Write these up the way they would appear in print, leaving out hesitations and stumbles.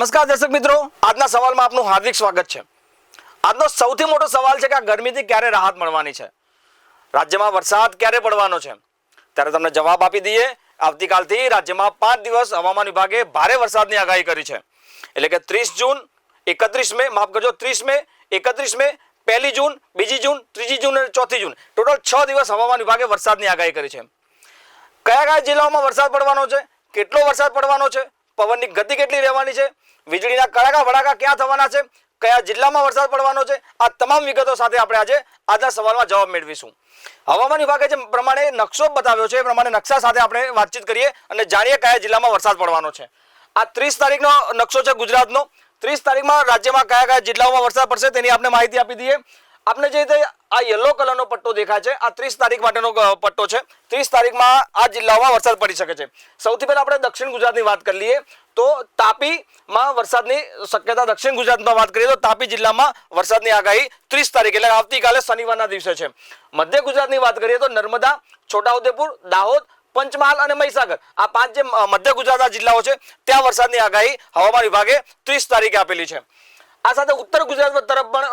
નમસ્કાર દર્શક મિત્રો, આજના સવાલમાં આપનું હાર્દિક સ્વાગત છે। આજનો સૌથી મોટો સવાલ છે કે આ ગરમીથી ક્યારે રાહત મળવાની છે, રાજ્યમાં વરસાદ ક્યારે પડવાનો છે। ત્યારે તમને જવાબ આપી દઈએ। આવતીકાલથી રાજ્યમાં 5 દિવસ હવામાન વિભાગે ભારે વરસાદની આગાહી કરી છે। એટલે કે 30 જૂન, 31 મે, માફ કરજો 30 મે, 31 મે, 1 જૂન, 2 જૂન, 3 જૂન અને 4 જૂન, ટોટલ 6 દિવસ હવામાન વિભાગે વરસાદની આગાહી કરી છે। કયા કયા જિલ્લાઓમાં વરસાદ પડવાનો છે, કેટલો વરસાદ પડવાનો છે, પવનની ગતિ કેટલી રહેવાની છે, વીજળીના કડાકા ભડાકા ક્યાં થવાના છે, કયા જિલ્લામાં વરસાદ પડવાનો છે, આ તમામ વિગતો સાથે આપણે આજે આજના સવાલમાં જવાબ મેળવીશું। હવામાન વિભાગે જે પ્રમાણે નકશો બતાવ્યો છે એ પ્રમાણે નકશા સાથે આપણે વાતચીત કરીએ અને જાણીએ કયા જિલ્લામાં વરસાદ પડવાનો છે। આ 30 તારીખનો નકશો છે ગુજરાતનો। 30 તારીખમાં રાજ્યમાં કયા કયા જિલ્લાઓમાં વરસાદ પડશે તેની આપણે માહિતી આપી દઈએ। આપણે જે રીતે આ યલો કલરનો પટ્ટો દેખાય છે, આ 30 તારીખ માટેનો પટ્ટો છે। 30 તારીખમાં આ જિલ્લાઓમાં વરસાદ પડી શકે છે। સૌથી પહેલા આપણે દક્ષિણ ગુજરાતની વાત કરી લઈએ તો તાપીમાં વરસાદની શક્યતા, દક્ષિણ ગુજરાતમાં વાત કરીએ તો તાપી જિલ્લામાં વરસાદની આગાહી 30 તારીખ એટલે આવતીકાલે શનિવારના દિવસે છે। મધ્ય ગુજરાતની વાત કરીએ તો નર્મદા, છોટાઉદેપુર, દાહોદ, પંચમહાલ અને મહીસાગર, આ 5 જે મધ્ય ગુજરાતના જિલ્લાઓ છે ત્યાં વરસાદની આગાહી હવામાન વિભાગે 30 તારીખે આપેલી છે। આ સાથે ઉત્તર ગુજરાત તરફ પણ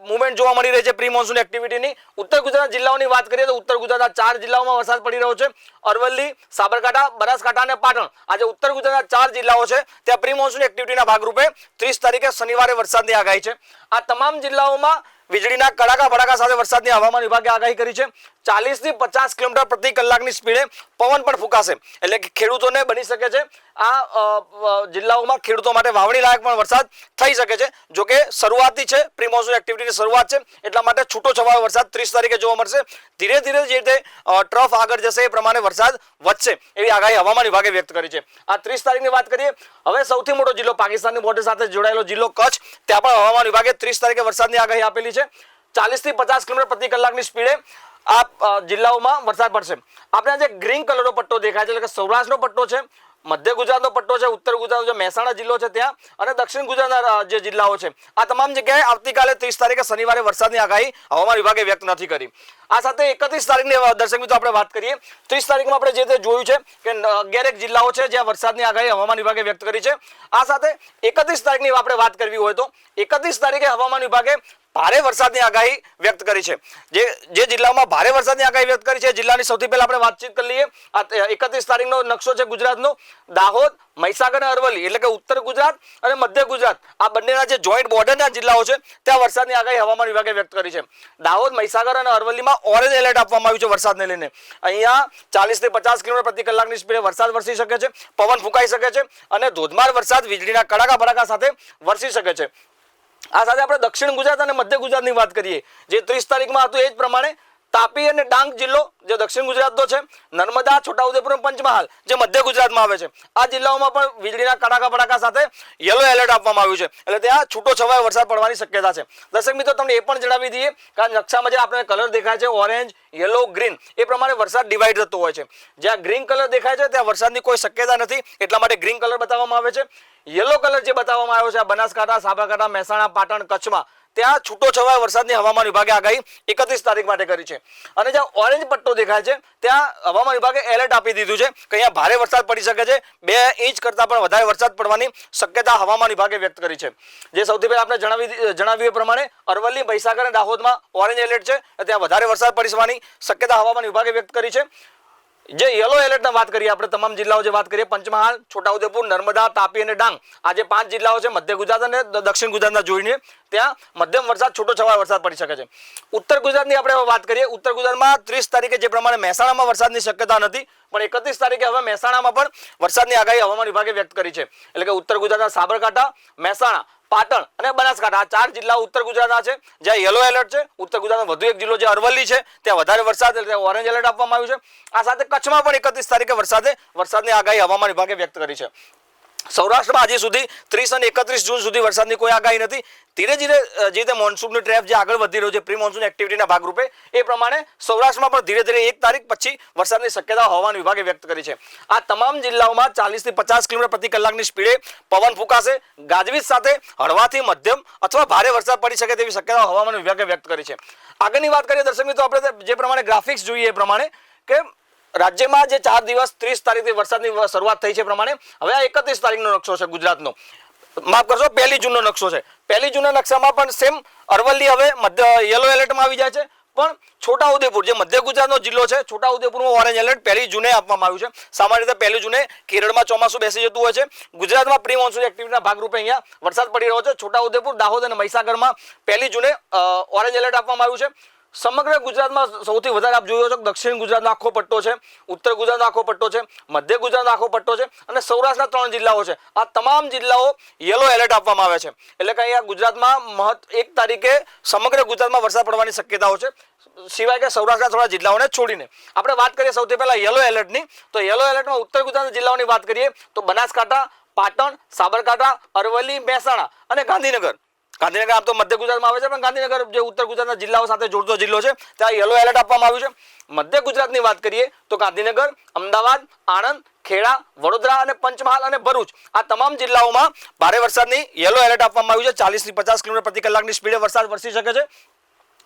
મુવમેન્ટ જોવા મળી રહી છે પ્રી મોન્સૂન એક્ટિવિટીની। ઉત્તર ગુજરાતના જિલ્લાઓની વાત કરીએ તો ઉત્તર ગુજરાતના 4 જિલ્લાઓમાં વરસાદ પડી રહ્યો છે, અરવલ્લી, સાબરકાંઠા, બનાસકાંઠા અને પાટણ। આજે ઉત્તર ગુજરાતના 4 જિલ્લાઓ છે ત્યાં પ્રી મોન્સૂન એક્ટિવિટીના ભાગરૂપે 30 તારીખે શનિવારે વરસાદની આગાહી છે। આ તમામ જિલ્લાઓમાં વીજળીના કડાકા ભડાકા સાથે વરસાદની હવામાન વિભાગે આગાહી કરી છે। 40 થી 50 કિલોમીટર પ્રતિ કલાકની સ્પીડે પવન પણ ફૂંકાશે, એટલે કે ખેડૂતોને બની શકે છે આ જિલ્લાઓમાં ખેડૂતો માટે વાવણી લાયક પણ વરસાદ થઈ શકે છે। જો કે શરૂઆતથી છે, પ્રી મોન્સૂન એક્ટિવિટીની શરૂઆત છે એટલા માટે છૂટો છવાયો વરસાદ 30 તારીખે જોવા મળશે। ધીરે ધીરે જે રીતે ટ્રફ આગળ જશે એ પ્રમાણે વરસાદ વધશે એવી આગાહી હવામાન વિભાગે વ્યક્ત કરી છે। આ 30 તારીખની વાત કરીએ। હવે સૌથી મોટો જિલ્લો પાકિસ્તાનની બોર્ડર સાથે જોડાયેલો જિલ્લો કચ્છ, ત્યાં પણ હવામાન વિભાગે 30 તારીખે વરસાદની આગાહી આપેલી છે। 40 થી 50 કિલોમીટર પ્રતિ કલાકની સ્પીડે આ જિલ્લાઓમાં વરસાદ પડશે। આપણે જે ગ્રીન કલરનો પટ્ટો દેખાય છે એટલે કે સૌરાષ્ટ્રનો પટ્ટો છે, મધ્ય ગુજરાતનો પટ્ટો છે, ઉત્તર ગુજરાતનો જે મહેસાણા જિલ્લો છે ત્યાં અને દક્ષિણ ગુજરાતના જે જિલ્લાઓ છે આ તમામ જગ્યાએ આવતીકાલે 30 તારીખે શનિવારે વરસાદની આગાહી હવામાન વિભાગે વ્યક્ત નથી કરી। આ સાથે 31 તારીખની દર્શક મિત્રો આપણે વાત કરીએ। 30 તારીખમાં આપણે જે જોયું છે કે 11 જિલ્લાઓ છે જ્યાં વરસાદની આગાહી હવામાન વિભાગે વ્યક્ત કરી છે। આ સાથે 31 તારીખની આપણે વાત કરવી હોય તો 31 તારીખે હવામાન વિભાગે ભારે વરસાદની આગાહી વ્યક્ત કરી છે। જે જિલ્લામાં ભારે વરસાદની આગાહી વ્યક્ત કરી છે જિલ્લાની સૌથી પહેલા આપણે વાતચીત કરી લઈએ। આ 31 તારીખનો નકશો છે ગુજરાતનો। દાહોદ, મહીસાગર અને અરવલ્લી એટલે કે ઉત્તર ગુજરાત અને મધ્ય ગુજરાત આ બંનેના જે જોઈન્ટ બોર્ડરના જિલ્લાઓ છે ત્યાં વરસાદની આગાહી હવામાન વિભાગે વ્યક્ત કરી છે। દાહોદ, મહીસાગર અને અરવલ્લીમાં ઓરેન્જ એલર્ટ આપવામાં આવ્યું છે વરસાદને લઈને। અહીંયા 40 થી 50 કિલોમીટર પ્રતિ કલાકની સ્પીડે વરસાદ વરસી શકે છે, પવન ફૂંકાઈ શકે છે અને ધોધમાર વરસાદ વીજળીના કડાકા ભડાકા સાથે વરસી શકે છે। આ સાથે આપણે દક્ષિણ ગુજરાત અને મધ્ય ગુજરાતની વાત કરીએ। જે 30 તારીખમાં હતું એ જ પ્રમાણે તાપી અને ડાંગ જિલ્લો જે દક્ષિણ ગુજરાતનો છે, નર્મદા, છોટાઉદેપુર અને પંચમહાલ જે મધ્ય ગુજરાતમાં આવે છે, આ જિલ્લાઓમાં પણ વીજળીના કડાકા ભડાકા સાથે યલો એલર્ટ આપવામાં આવ્યું છે, એટલે ત્યાં છૂટો છવાયો વરસાદ પડવાની શક્યતા છે। દર્શક મિત્રો તમને એ પણ જણાવી દઈએ કે આ નકશામાં જે આપણે કલર દેખાય છે ઓરેન્જ, યલો, ગ્રીન, એ પ્રમાણે વરસાદ ડિવાઈડ થતો હોય છે। જ્યાં ગ્રીન કલર દેખાય છે ત્યાં વરસાદની કોઈ શક્યતા નથી એટલા માટે ગ્રીન કલર બતાવવામાં આવે છે। યલો કલર જે બતાવવામાં આવ્યો છે આ બનાસકાંઠા, સાબરકાંઠા, મહેસાણા, પાટણ, કચ્છમાં ત્યાં છૂટો છવાયો વરસાદની હવામાન વિભાગે આગાહી 31 તારીખ માટે કરી છે। અને જ્યાં ઓરેન્જ પટ્ટો દેખાય છે ત્યાં હવામાન વિભાગે એલર્ટ આપી દીધું છે કે અહીંયા ભારે વરસાદ પડી શકે છે, 2 ઇંચ કરતાં પણ વધારે વરસાદ પડવાની શક્યતા હવામાન વિભાગે વ્યક્ત કરી છે। જે સૌથી પહેલા આપણે જણાવ્યું એ પ્રમાણે અરવલ્લી, મહીસાગર અને દાહોદમાં ઓરેન્જ એલર્ટ છે, ત્યાં વધારે વરસાદ પડવાની શક્યતા હવામાન વિભાગે વ્યક્ત કરી છે। જે યલો એલર્ટની વાત કરીએ આપણે તમામ જિલ્લાઓ જે વાત કરીએ પંચમહાલ, છોટાઉદેપુર, નર્મદા, તાપી અને ડાંગ, આ જે 5 જિલ્લાઓ છે મધ્ય ગુજરાત અને દક્ષિણ ગુજરાતના જોઈને ત્યાં મધ્યમ વરસાદ, છૂટો છવાયો વરસાદ પડી શકે છે। ઉત્તર ગુજરાતની આપણે વાત કરીએ। ઉત્તર ગુજરાતમાં 30 તારીખે જે પ્રમાણે મહેસાણામાં વરસાદની શક્યતા નથી પણ 31 તારીખે હવે મહેસાણામાં પણ વરસાદની આગાહી હવામાન વિભાગે વ્યક્ત કરી છે। એટલે કે ઉત્તર ગુજરાતના સાબરકાંઠા, મહેસાણા, પાટણ અને બનાસકાંઠા આ 4 જિલ્લાઓ ઉત્તર ગુજરાતના છે જ્યાં યલો એલર્ટ છે। ઉત્તર ગુજરાતનો વધુ એક જિલ્લો જે અરવલ્લી છે ત્યાં વધારે વરસાદ એટલે ઓરેન્જ એલર્ટ આપવામાં આવ્યું છે। આ સાથે કચ્છમાં પણ 31 તારીખે વરસાદની આગાહી હવામાન વિભાગે વ્યક્ત કરી છે। સૌરાષ્ટ્રમાં આજે સુધી 30 અને 31 જૂન સુધી વરસાદની કોઈ આગાહી નથી। ધીરે ધીરે જે રીતે મોન્સૂનનો ટ્રેપ જે આગળ વધી રહ્યો છે પ્રી મોન્સૂન એક્ટિવિટીના ભાગરૂપે એ પ્રમાણે સૌરાષ્ટ્રમાં પણ ધીરે ધીરે 1 તારીખ પછી વરસાદની શક્યતા હવામાન વિભાગે વ્યક્ત કરી છે। આ તમામ જિલ્લાઓમાં 40 થી 50 કિલોમીટર પ્રતિ કલાકની સ્પીડે પવન ફૂંકાશે, ગાજવીજ સાથે હળવાથી મધ્યમ અથવા ભારે વરસાદ પડી શકે તેવી શક્યતા હવામાન વિભાગે વ્યક્ત કરી છે। આગળની વાત કરીએ દર્શક મિત્રો આપણે જે પ્રમાણે ગ્રાફિક્સ જોઈએ એ પ્રમાણે કે રાજ્યમાં જે 4 દિવસ 30 તારીખથી વરસાદની શરૂઆત થઈ છે પ્રમાણે હવે આ 31 તારીખનો નકશો છે ગુજરાતનો। માફ કરશો, 1 જૂનનો નકશો છે. 1 જૂનના નકશામાં પણ સેમ અરવલ્લી હવે યલો એલર્ટમાં આવી જાય છે, પણ છોટાઉદેપુર જે મધ્ય ગુજરાતનો જિલ્લો છે, છોટાઉદેપુરમાં ઓરેન્જ એલર્ટ 1 જૂને આપવામાં આવ્યું છે. સામાન્ય રીતે 1 જૂને કેરળમાં ચોમાસું બેસી જતું હોય છે. ગુજરાતમાં પ્રી મોન્સૂન એક્ટિવિટીના ભાગરૂપે અહીંયા વરસાદ પડી રહ્યો છે. છોટાઉદેપુર, દાહોદ અને મહીસાગરમાં 1 જૂને ઓરેન્જ એલર્ટ આપવામાં આવ્યું છે. સમગ્ર ગુજરાતમાં સૌથી વધારે આપ જોયો છો દક્ષિણ ગુજરાતનો આખો પટ્ટો છે, ઉત્તર ગુજરાતનો આખો પટ્ટો છે, મધ્ય ગુજરાતનો આખો પટ્ટો છે અને સૌરાષ્ટ્રના 3 જિલ્લાઓ છે. આ તમામ જિલ્લાઓ યલો એલર્ટ આપવામાં આવે છે. એટલે કે અહીંયા ગુજરાતમાં 1 તારીખે સમગ્ર ગુજરાતમાં વરસાદ પડવાની શક્યતાઓ છે, સિવાય કે સૌરાષ્ટ્રના થોડા જિલ્લાઓને છોડીને. આપણે વાત કરીએ સૌથી પહેલા યલો એલર્ટની, તો યલો એલર્ટમાં ઉત્તર ગુજરાતના જિલ્લાઓની વાત કરીએ તો બનાસકાંઠા, પાટણ, સાબરકાંઠા, અરવલ્લી, મહેસાણા અને ગાંધીનગર. ગાંધીનગર આમ તો મધ્ય ગુજરાતમાં આવે છે, પણ ગાંધીનગર જે ઉત્તર ગુજરાતના જિલ્લાઓ સાથે જોડતો જિલ્લો છે, ત્યાં યલો એલર્ટ આપવામાં આવ્યું છે. મધ્ય ગુજરાતની વાત કરીએ તો ગાંધીનગર, અમદાવાદ, આણંદ, ખેડા, વડોદરા અને પંચમહાલ અને ભરૂચ આ તમામ જિલ્લાઓમાં ભારે વરસાદની યલો એલર્ટ આપવામાં આવ્યું છે. 40 થી 50 કિલોમીટર પ્રતિ કલાકની સ્પીડે વરસાદ વરસી શકે છે.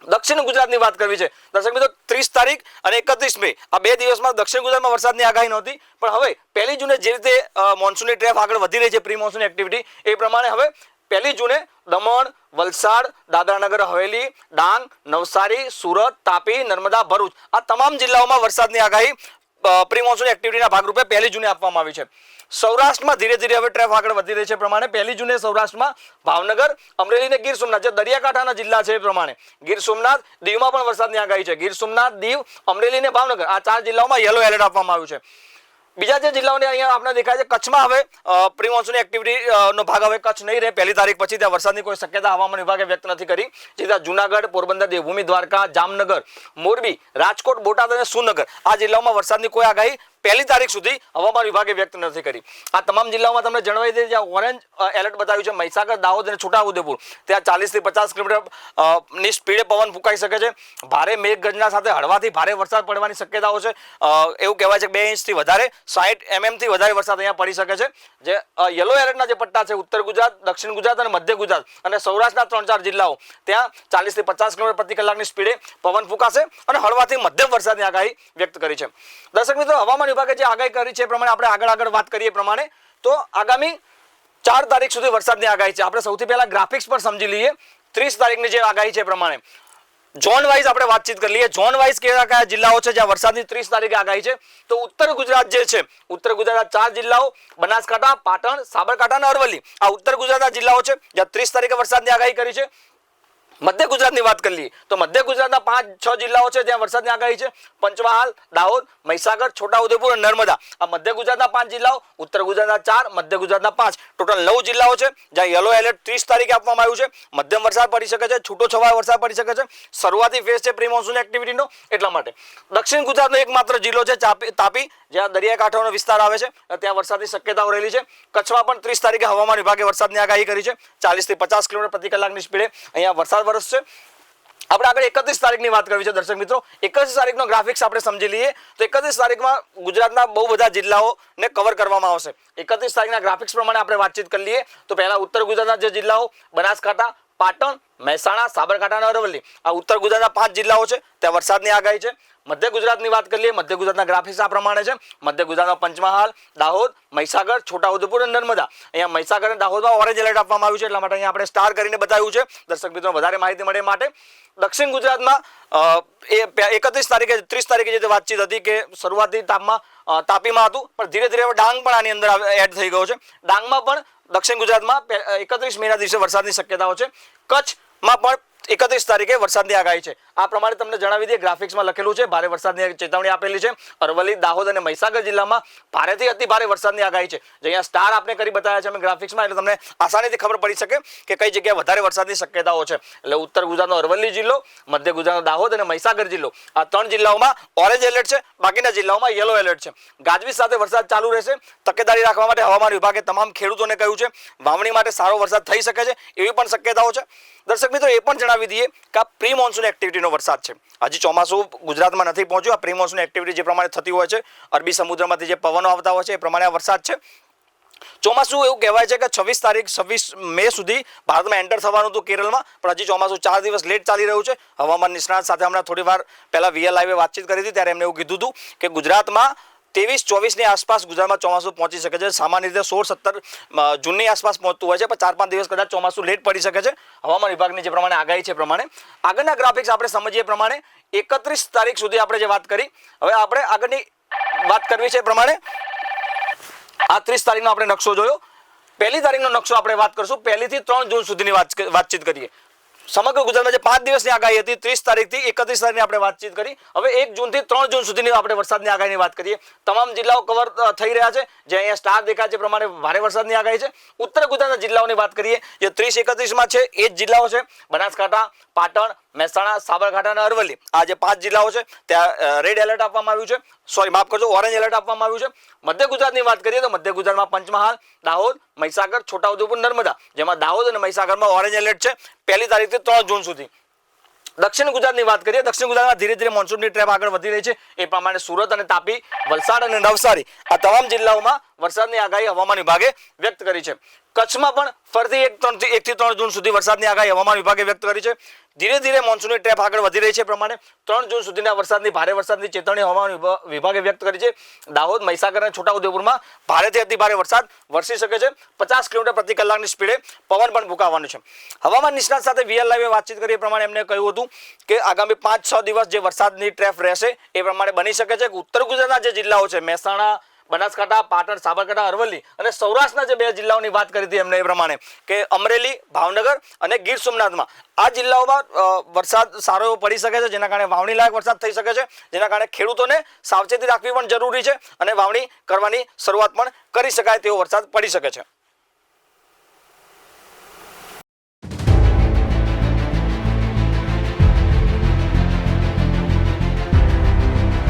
દક્ષિણ ગુજરાતની વાત કરવી છે દર્શક મિત્રો, 30 તારીખ અને 31 મે આ 2 દિવસમાં દક્ષિણ ગુજરાતમાં વરસાદની આગાહી નહોતી, પણ હવે 1 જૂને જે રીતે મોન્સૂનની ટ્રેપ આગળ વધી રહી છે, પ્રી મોન્સૂન એક્ટિવિટી, એ પ્રમાણે હવે 1 જૂને દમણ, વલસાડ, દાદરાનગર હવેલી, ડાંગ, નવસારી, સુરત, તાપી, નર્મદા, ભરૂચ આ તમામ જિલ્લાઓમાં વરસાદની આગાહી પ્રી મોન્સૂન એક્ટિવિટીના ભાગરૂપે 1 જૂને આપવામાં આવી છે. સૌરાષ્ટ્રમાં ધીરે ધીરે હવે ટ્રેપ આગળ વધી રહી છે પ્રમાણે 1 જૂને સૌરાષ્ટ્રમાં ભાવનગર, અમરેલી અને ગીર સોમનાથ જે દરિયાકાંઠાના જિલ્લા છે એ પ્રમાણે ગીર સોમનાથ, દીવમાં પણ વરસાદની આગાહી છે. ગીર સોમનાથ, દીવ, અમરેલી અને ભાવનગર આ 4 જિલ્લાઓમાં યલો એલર્ટ આપવામાં આવ્યું છે. બીજા જે જિલ્લાઓને અહીંયા આપણે દેખાય છે, કચ્છમાં હવે પ્રી મોન્સૂન એક્ટિવિટી નો ભાગ હવે કચ્છ નહીં રહે. 1 તારીખ પછી ત્યાં વરસાદની કોઈ શક્યતા હવામાન વિભાગે વ્યક્ત નથી કરી. જેથી જુનાગઢ, પોરબંદર, દેવભૂમિ દ્વારકા, જામનગર, મોરબી, રાજકોટ, બોટાદ અને સુરનગર આ જિલ્લાઓમાં વરસાદની કોઈ આગાહી 1 તારીખ સુધી હવામાન વિભાગે વ્યક્ત નથી કરી. આ તમામ જિલ્લાઓમાં તમને જણાવી દઈએ જ્યાં ઓરેન્જ એલર્ટ બતાવ્યું છે, મહીસાગર, દાહોદ અને છોટાઉદેપુર, ત્યાં 40 થી 50 કિલોમીટર ની સ્પીડે પવન ફૂંકાઈ શકે છે. ભારે મેઘગર્જના સાથે હળવાથી ભારે વરસાદ પડવાની શક્યતાઓ છે. એવું કહેવાય છે 2 ઇંચથી વધારે 60 mm થી વધારે વરસાદ અહીંયા પડી શકે છે. જે યલો એલર્ટના જે પટ્ટા છે, ઉત્તર ગુજરાત, દક્ષિણ ગુજરાત અને મધ્ય ગુજરાત અને સૌરાષ્ટ્રના 3-4 જિલ્લાઓ, ત્યાં 40 થી 50 કિલોમીટર પ્રતિ કલાકની સ્પીડે પવન ફૂંકાશે અને હળવાથી મધ્યમ વરસાદની આગાહી વ્યક્ત કરી છે. દર્શક મિત્રો, હવામાન વિભાગે જે આગાહી કરી છે એ પ્રમાણે આપણે આગળ વાત કરીએ પ્રમાણે તો આગામી 4 તારીખ સુધી વરસાદની આગાહી છે. આપણે સૌથી પહેલા ગ્રાફિક્સ પર સમજી લઈએ. 30 તારીખની જે આગાહી છે એ પ્રમાણે ઝોન વાઇઝ આપણે વાતચીત કરી લઈએ. ઝોન વાઇઝ કયા જિલ્લાઓ છે જ્યાં વરસાદની 30 તારીખે આગાહી છે, તો ઉત્તર ગુજરાત જે છે, ઉત્તર ગુજરાતના 4 જિલ્લાઓ બનાસકાંઠા, પાટણ, સાબરકાંઠા અને અરવલ્લી આ ઉત્તર ગુજરાતના જિલ્લાઓ છે જ્યાં 30 તારીખે વરસાદની આગાહી કરી છે. મધ્ય ગુજરાતની વાત કરી લઈએ તો મધ્ય ગુજરાતના 5-6 જિલ્લાઓ છે ત્યાં વરસાદની આગાહી છે. પંચમહાલ, દાહોદ, મહીસાગર, છોટાઉદેપુર અને નર્મદા આ મધ્ય ગુજરાતના 5 જિલ્લાઓ, ઉત્તર ગુજરાતના 4, મધ્ય ગુજરાતના 5, ટોટલ 9 જિલ્લાઓ છે જ્યાં યલો એલર્ટ 30 તારીખે આપવામાં આવ્યું છે. મધ્યમ વરસાદ પડી શકે છે, છૂટો છવાયો વરસાદ પડી શકે છે. શરૂઆતી ફેઝ છે પ્રી મોન્સૂન એક્ટિવિટીનો, એટલા માટે. દક્ષિણ ગુજરાતનો એકમાત્ર જિલ્લો છે તાપી, જ્યાં દરિયાકાંઠાનો વિસ્તાર આવે છે, ત્યાં વરસાદની શક્યતાઓ રહેલી છે. કચ્છમાં પણ 30 તારીખે હવામાન વિભાગે વરસાદની આગાહી કરી છે. 40 થી 50 કિલોમીટર પ્રતિ કલાકની સ્પીડે અહીંયા વરસાદ વરસશે. આપણે આગળ 31 તારીખની વાત કરવી છે દર્શક મિત્રો. 31 તારીખનો ગ્રાફિક્સ આપણે સમજી લઈએ તો 31 તારીખમાં ગુજરાતના બહુ બધા જિલ્લાઓને કવર કરવામાં આવશે. 31 તારીખના ગ્રાફિક્સ પ્રમાણે આપણે વાતચીત કરી લઈએ તો પહેલા ઉત્તર ગુજરાતના જે જિલ્લાઓ બનાસકાંઠા, પાટણ, મહેસાણા, સાબરકાંઠા અને અરવલ્લી આ ઉત્તર ગુજરાતના 5 જિલ્લાઓ છે ત્યાં વરસાદની આગાહી છે. મધ્ય ગુજરાતની વાત કરીએ, મધ્ય ગુજરાતના ગ્રાફિક્સ આ પ્રમાણે છે. મધ્ય ગુજરાતમાં પંચમહાલ, દાહોદ, મહીસાગર, છોટાઉદેપુર અને નર્મદા અહીંયા મહીસાગર અને દાહોદમાં ઓરેન્જ એલર્ટ આપવામાં આવ્યું છે, એટલા માટે અહીંયા આપણે સ્ટાર કરીને બતાવ્યું છે દર્શક મિત્રો વધારે માહિતી મળે માટે. દક્ષિણ ગુજરાતમાં 31 તારીખે 30 તારીખે જે વાતચીત હતી કે શરૂઆતી તાપીમાં હતું, પણ ધીરે ધીરે ડાંગ પણ આની અંદર એડ થઈ ગયો છે. ડાંગમાં પણ દક્ષિણ ગુજરાતમાં 31 મેના દિવસે વરસાદની શક્યતાઓ છે. કચ્છમાં પણ 31 તારીખે વરસાદની આગાહી છે. આ પ્રમાણે તમને જણાવી દઈએ, ગ્રાફિક્સમાં લખેલું છે. ભારે વરસાદની ચેતવણી આપેલી છે. અરવલ્લી, દાહોદ અને મહીસાગર જિલ્લામાં ભારેથી અતિ ભારે વરસાદની આગાહી છે. જે અહીંયા સ્ટાર આપણે કરી બતાવ્યા છે અમે ગ્રાફિક્સમાં, એટલે તમને આસાનીથી ખબર પડી શકે કે કઈ જગ્યાએ વધારે વરસાદની શક્યતાઓ છે. એટલે ઉત્તર ગુજરાતનો અરવલ્લી જિલ્લો, મધ્ય ગુજરાતનો દાહોદ અને મહીસાગર જિલ્લો આ 3 જિલ્લાઓમાં ઓરેન્જ એલર્ટ છે. બાકીના જિલ્લાઓમાં યલો એલર્ટ છે. ગાજવીજ સાથે વરસાદ ચાલુ રહેશે. તકેદારી રાખવા માટે હવામાન વિભાગે તમામ ખેડૂતોને કહ્યું છે. વાવણી માટે સારો વરસાદ થઈ શકે છે એવી પણ શક્યતાઓ છે. દર્શક મિત્રો એ પણ જણાવી દઈએ કે આ પ્રી મોન્સૂન એક્ટિવિટીનો વરસાદ છે. હજી ચોમાસું ગુજરાતમાં નથી પહોંચ્યું. આ પ્રી મોન્સૂન એક્ટિવિટી જે પ્રમાણે થતી હોય છે, અરબી સમુદ્રમાંથી જે પવનો આવતા હોય છે એ પ્રમાણે આ વરસાદ છે. ચોમાસું એવું કહેવાય છે કે 26 મે સુધી ભારતમાં એન્ટર થવાનું હતું કેરળમાં, પણ હજી ચોમાસું 4 દિવસ લેટ ચાલી રહ્યું છે. હવામાન નિષ્ણાત સાથે હમણાં થોડી વાર પહેલા VL લાઈવે વાતચીત કરી હતી ત્યારે એમને એવું કીધું હતું કે ગુજરાતમાં 23-24ની આસપાસ ગુજરાતમાં ચોમાસું પહોંચી શકે છે. સામાન્ય રીતે 16-17 જૂનની આસપાસ પહોંચતું હોય છે, પણ 4-5 દિવસ કદાચ ચોમાસું લેટ પડી શકે છે. હવામાન વિભાગની જે પ્રમાણે આગાહી છે પ્રમાણે આગળના ગ્રાફિક્સ આપણે સમજીએ પ્રમાણે 31 તારીખ સુધી આપણે જે વાત કરી, હવે આપણે આગળની વાત કરવી છે પ્રમાણે આ 30 તારીખનો આપણે નકશો જોયો. 1 તારીખનો નકશો આપણે વાત કરશું. 1 થી 3 જૂન સુધીની વાતચીત કરીએ. સમગ્ર ગુજરાતમાં જે 5 દિવસની આગાહી હતી 30 તારીખથી 31 તારીખની આપણે વાતચીત કરી. હવે 1 જૂનથી 3 જૂન સુધીની આપણે વરસાદની આગાહીની વાત કરીએ. તમામ જિલ્લાઓ કવર થઈ રહ્યા છે. જે અહીંયા સ્ટાર દેખાય છે પ્રમાણે ભારે વરસાદની આગાહી છે. ઉત્તર ગુજરાતના જિલ્લાઓની વાત કરીએ, જે 30-31માં છે એ જ જિલ્લાઓ છે. બનાસકાંઠા, પાટણ, મહેસાણા, સાબરકાંઠા અને અરવલ્લી. આ જે 5 જિલ્લાઓ છે ત્યાં રેડ એલર્ટ આપવામાં આવ્યું છે. સોરી, માફ કરજો, ઓરેન્જ એલર્ટ આપવામાં આવ્યું છે. મધ્ય ગુજરાતની વાત કરીએ તો મધ્ય ગુજરાતમાં પંચમહાલ, દાહોદ, મહીસાગર, છોટાઉદેપુર, નર્મદા, જેમાં દાહોદ અને મહીસાગરમાં ઓરેન્જ એલર્ટ છે 1 તારીખથી 3 જૂન સુધી. દક્ષિણ ગુજરાતની વાત કરીએ, દક્ષિણ ગુજરાતમાં ધીરે ધીરે મોન્સૂનની ટ્રેપ આગળ વધી રહી છે. એ પ્રમાણે સુરત અને તાપી, વલસાડ અને નવસારી આ તમામ જિલ્લાઓમાં વરસાદની આગાહી હવામાન વિભાગે વ્યક્ત કરી છે. કચ્છમાં પણ ફરીથી 1 થી 3 જૂન સુધી વરસાદની આગાહી હવામાન વિભાગે વ્યક્ત કરી છે. ધીરે ધીરે મોન્સૂનની ટ્રેપ આગળ વધી રહી છે પ્રમાણે 3 જૂન સુધીના ભારે વરસાદની ચેતવણી હવામાન વિભાગે વ્યક્ત કરી છે. દાહોદ, મહીસાગર અને છોટાઉદેપુરમાં ભારેથી અતિભારે વરસાદ વરસી શકે છે. 50 કિલોમીટર પ્રતિ કલાકની સ્પીડે પવન પણ ફૂંકાવાનો છે. હવામાન નિષ્ણાત સાથે વીએલ લાઈવે વાતચીત કરીએ પ્રમાણે એમને કહ્યું હતું કે આગામી 5-6 દિવસ જે વરસાદની ટ્રેપ રહેશે એ પ્રમાણે બની શકે છે. ઉત્તર ગુજરાતના જે જિલ્લાઓ છે મહેસાણા, બનાસકાંઠા, પાટણ, સાબરકાંઠા, અરવલ્લી અને સૌરાષ્ટ્રના જે 2 જિલ્લાઓની વાત કરી હતી એમને એ પ્રમાણે કે અમરેલી, ભાવનગર અને ગીર સોમનાથમાં આ જિલ્લાઓમાં વરસાદ સારો એવો પડી શકે છે, જેના કારણે વાવણી લાયક વરસાદ થઈ શકે છે, જેના કારણે ખેડૂતોને સાવચેતી રાખવી પણ જરૂરી છે અને વાવણી કરવાની શરૂઆત પણ કરી શકાય તેવો વરસાદ પડી શકે છે.